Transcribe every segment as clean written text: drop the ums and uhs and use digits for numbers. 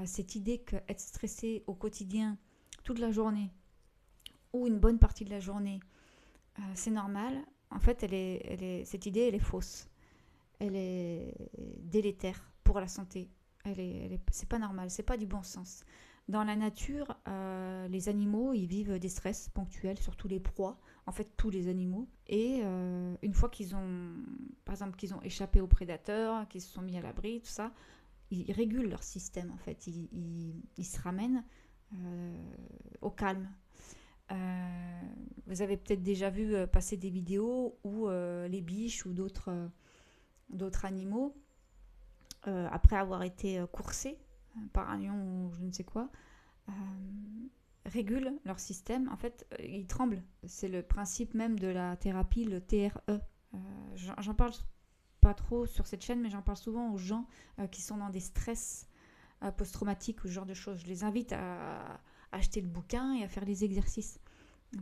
Cette idée qu'être stressé au quotidien, toute la journée, ou une bonne partie de la journée, c'est normal, en fait, cette idée, elle est fausse. Elle est délétère pour la santé. C'est pas normal, c'est pas du bon sens. Dans la nature, les animaux, ils vivent des stress ponctuels, surtout les proies, en fait tous les animaux. Et une fois qu'ils ont, par exemple, qu'ils ont échappé aux prédateurs, qu'ils se sont mis à l'abri, tout ça, ils régulent leur système en fait. Ils se ramènent au calme. Euh, Vous avez peut-être déjà vu passer des vidéos où les biches ou d'autres animaux, après avoir été coursés par un lion ou je ne sais quoi, euh, régulent leur système. En fait, ils tremblent. C'est le principe même de la thérapie, le TRE. J'en parle pas trop sur cette chaîne, mais j'en parle souvent aux gens qui sont dans des stress post-traumatiques ou ce genre de choses. Je les invite à acheter le bouquin et à faire les exercices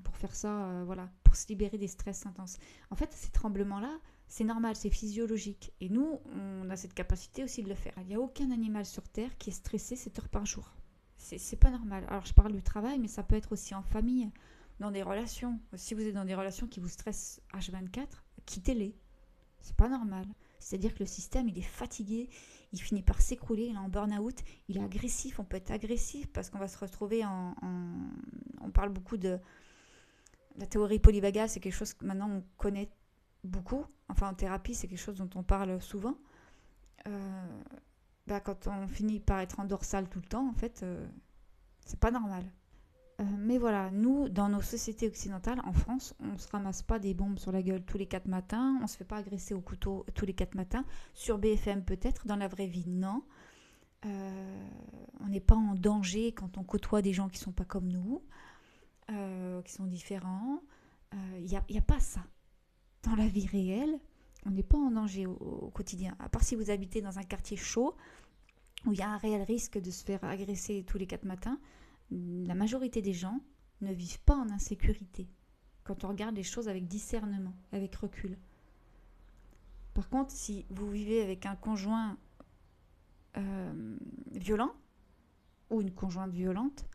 pour faire ça, voilà, pour se libérer des stress intenses. En fait, ces tremblements-là, c'est normal, c'est physiologique. Et nous, on a cette capacité aussi de le faire. Il n'y a aucun animal sur Terre qui est stressé 7 heures par jour. C'est pas normal. Alors, je parle du travail, mais ça peut être aussi en famille, dans des relations. Si vous êtes dans des relations qui vous stressent H24, quittez-les. C'est pas normal. C'est-à-dire que le système, il est fatigué, il finit par s'écrouler, il est en burn-out, il est agressif. On peut être agressif parce qu'on va se retrouver On parle beaucoup de la théorie polyvagale, c'est quelque chose que maintenant on connaît beaucoup. Enfin, en thérapie, c'est quelque chose dont on parle souvent. Euh, Quand on finit par être en dorsale tout le temps, en fait, c'est pas normal. Mais voilà, nous, dans nos sociétés occidentales, en France, on se ramasse pas des bombes sur la gueule tous les 4 matins, on se fait pas agresser au couteau tous les 4 matins. Sur BFM peut-être, dans la vraie vie, non. On n'est pas en danger quand on côtoie des gens qui sont pas comme nous, qui sont différents. Y a pas ça. Dans la vie réelle, on n'est pas en danger au quotidien. À part si vous habitez dans un quartier chaud, où il y a un réel risque de se faire agresser tous les 4 matins, la majorité des gens ne vivent pas en insécurité. Quand on regarde les choses avec discernement, avec recul. Par contre, si vous vivez avec un conjoint violent, ou une conjointe violente,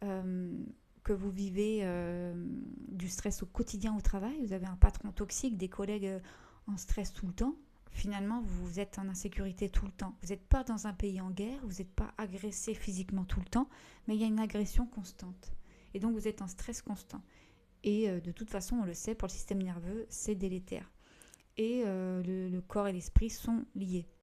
euh, que vous vivez du stress au quotidien au travail, vous avez un patron toxique, des collègues en stress tout le temps, finalement vous êtes en insécurité tout le temps. Vous n'êtes pas dans un pays en guerre, vous n'êtes pas agressé physiquement tout le temps, mais il y a une agression constante. Et donc vous êtes en stress constant. Et de toute façon, on le sait, pour le système nerveux, c'est délétère. Et le corps et l'esprit sont liés.